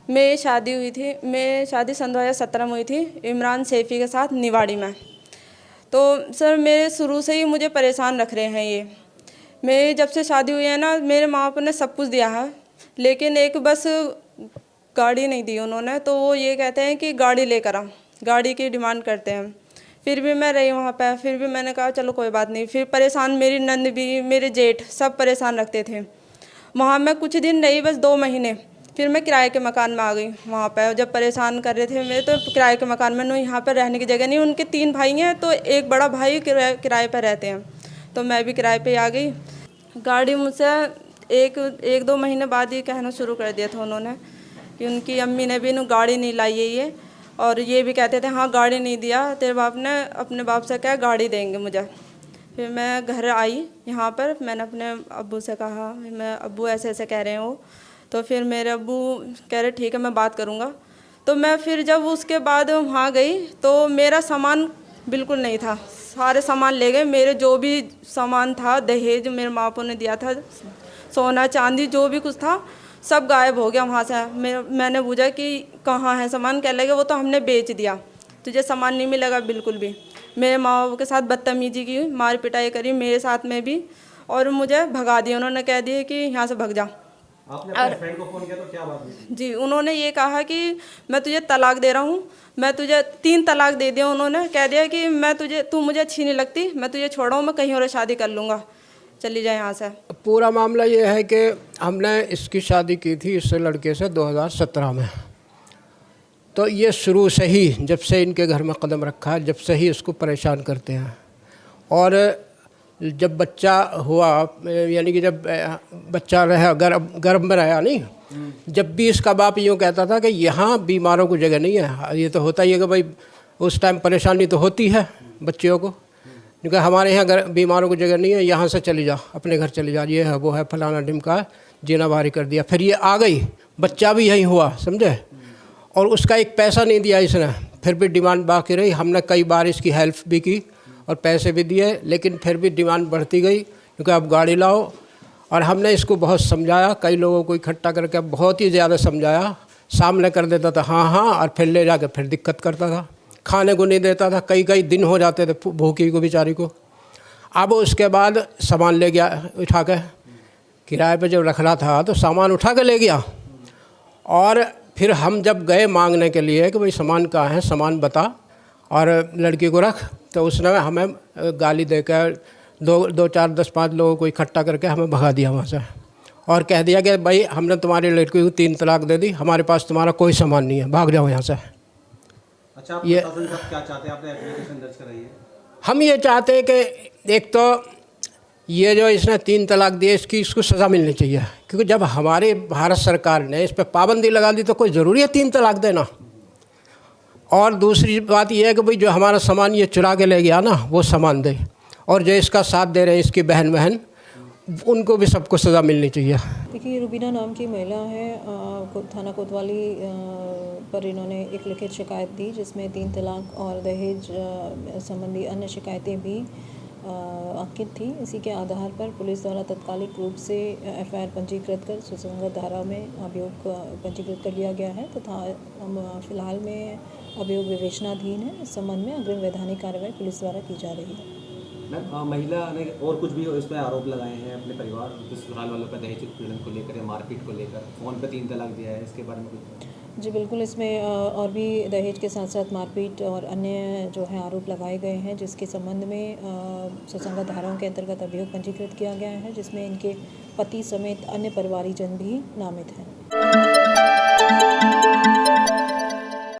मेरी शादी हुई थी, मेरी शादी सन 2017 में हुई थी इमरान सैफ़ी के साथ निवाड़ी में। तो सर मेरे शुरू से ही मुझे परेशान रख रहे हैं ये। मेरी जब से शादी हुई है ना, मेरे माँ बाप ने सब कुछ दिया है, लेकिन एक बस गाड़ी नहीं दी उन्होंने। तो वो ये कहते हैं कि गाड़ी लेकर आ, गाड़ी की डिमांड करते हैं। फिर भी मैं रही वहाँ पर, फिर भी मैंने कहा चलो कोई बात नहीं। फिर परेशान मेरी नंद भी, मेरे जेठ सब परेशान रखते थे। वहाँ मैं कुछ दिन रही, बस 2 महीने, फिर मैं किराए के मकान में आ गई। वहाँ पर जब परेशान कर रहे थे मेरे, तो किराए के मकान में यहाँ पर रहने की जगह नहीं। उनके 3 भाई हैं, तो एक बड़ा भाई किराए पर रहते हैं, तो मैं भी किराए पे आ गई। गाड़ी मुझसे एक 2 महीने बाद ही कहना शुरू कर दिया था उन्होंने कि उनकी अम्मी ने भी गाड़ी नहीं लाई है ये, और ये भी कहते थे हाँ गाड़ी नहीं दिया तेरे बाप ने, अपने बाप से क्या गाड़ी देंगे मुझे। फिर मैं घर आई यहाँ पर, मैंने अपने अब्बू से कहा, मैं अब्बू ऐसे ऐसे कह रहे हैं वो। तो फिर मेरे अब्बू कह रहे ठीक है मैं बात करूँगा। तो मैं फिर जब उसके बाद वहाँ गई तो मेरा सामान बिल्कुल नहीं था, सारे सामान ले गए। मेरे जो भी सामान था, दहेज मेरे माँ बापों ने दिया था, सोना चांदी जो भी कुछ था सब गायब हो गया वहाँ से। मैंने पूछा कि कहाँ है सामान, कह लगे वो तो हमने बेच दिया, तुझे सामान नहीं मिलेगा बिल्कुल भी। मेरे माँ बाप के साथ बदतमीजी की, मार पिटाई करी मेरे साथ में भी, और मुझे भगा दिया। उन्होंने कह दिया कि यहाँ से भग जा। आपने अपने फ्रेंड को फ़ोन किया तो क्या बात हुई? जी, उन्होंने ये कहा कि मैं तुझे तलाक दे रहा हूँ, मैं तुझे 3 तलाक दे दिया। उन्होंने कह दिया कि तू मुझे अच्छी नहीं लगती, मैं तुझे छोड़ रहा हूँ, मैं कहीं और शादी कर लूँगा, चली जाए यहाँ से। पूरा मामला ये है कि हमने इसकी शादी की थी इससे लड़के से 2017 में। तो ये शुरू से ही, जब से इनके घर में कदम रखा है, जब से ही इसको परेशान करते हैं। और जब बच्चा हुआ, यानी कि जब बच्चा रहा गर्भ में रहा नहीं, जब भी इसका बाप यूँ कहता था कि यहाँ बीमारों को जगह नहीं है। ये तो होता ही है कि भाई उस टाइम परेशानी तो होती है बच्चियों को, क्योंकि हमारे यहाँ बीमारों को जगह नहीं है, यहाँ से चली जा, अपने घर चली जा, ये है वो है फलाना ढिमका, जीना भारी कर दिया। फिर ये आ गई, बच्चा भी यहीं हुआ, समझे, और उसका एक पैसा नहीं दिया इसने, फिर भी डिमांड बाकी रही। हमने कई बार इसकी हेल्प भी की और पैसे भी दिए, लेकिन फिर भी डिमांड बढ़ती गई, क्योंकि अब गाड़ी लाओ। और हमने इसको बहुत समझाया, कई लोगों को इकट्ठा करके बहुत ही ज़्यादा समझाया। सामने कर देता था हाँ हाँ, और फिर ले जाके फिर दिक्कत करता था, खाने को नहीं देता था, कई दिन हो जाते थे भूखी को बेचारी को। अब उसके बाद सामान ले गया उठा के, किराए पे जब रखना था तो सामान उठा के ले गया। और फिर हम जब गए मांगने के लिए कि भाई सामान कहाँ है, सामान बता और लड़की को रख, तो उसने हमें गाली देकर 2 4 10 5 लोगों को इकट्ठा करके हमें भगा दिया वहाँ से, और कह दिया कि भाई हमने तुम्हारी लड़की को 3 तलाक दे दी, हमारे पास तुम्हारा कोई सामान नहीं है, भाग जाओ यहाँ से। अच्छा, आप ये क्या चाहते हैं? आपने एप्लीकेशन दर्ज कराई है? हम ये चाहते हैं कि एक तो ये जो इसने 3 तलाक दिए, इसको सज़ा मिलनी चाहिए, क्योंकि जब हमारी भारत सरकार ने इस पर पाबंदी लगा दी तो कोई ज़रूरी है 3 तलाक देना। और दूसरी बात यह है कि भाई जो हमारा सामान ये चुरा के ले गया ना, वो सामान दे, और जो इसका साथ दे रहे हैं इसकी बहन उनको भी सबको सज़ा मिलनी चाहिए। देखिए, रुबीना नाम की महिला है, थाना कोतवाली पर इन्होंने एक लिखित शिकायत दी, जिसमें 3 तलाक और दहेज संबंधी अन्य शिकायतें भी अंकित थी। इसी के आधार पर पुलिस द्वारा तत्कालिक रूप से एफआईआर पंजीकृत कर सुसंगत धारा में अभियोग पंजीकृत कर लिया गया है, तथा फिलहाल में अभियोग विवेचनाधीन है। इस संबंध में अग्रिम वैधानिक कार्रवाई पुलिस द्वारा की जा रही है। मैम, महिला ने और कुछ भी इसमें आरोप लगाए हैं अपने परिवार ससुराल वालों पर, दहेज उत्पीड़न को लेकर या मारपीट को लेकर, फ़ोन पे 3 तलाक दिया है, इसके बारे में कुछ? जी बिल्कुल, इसमें और भी दहेज के साथ साथ मारपीट और अन्य जो है आरोप लगाए गए हैं, जिसके संबंध में सुसंगत धाराओं के अंतर्गत अभियोग पंजीकृत किया गया है, जिसमें इनके पति समेत अन्य परिवारीजन भी नामित हैं।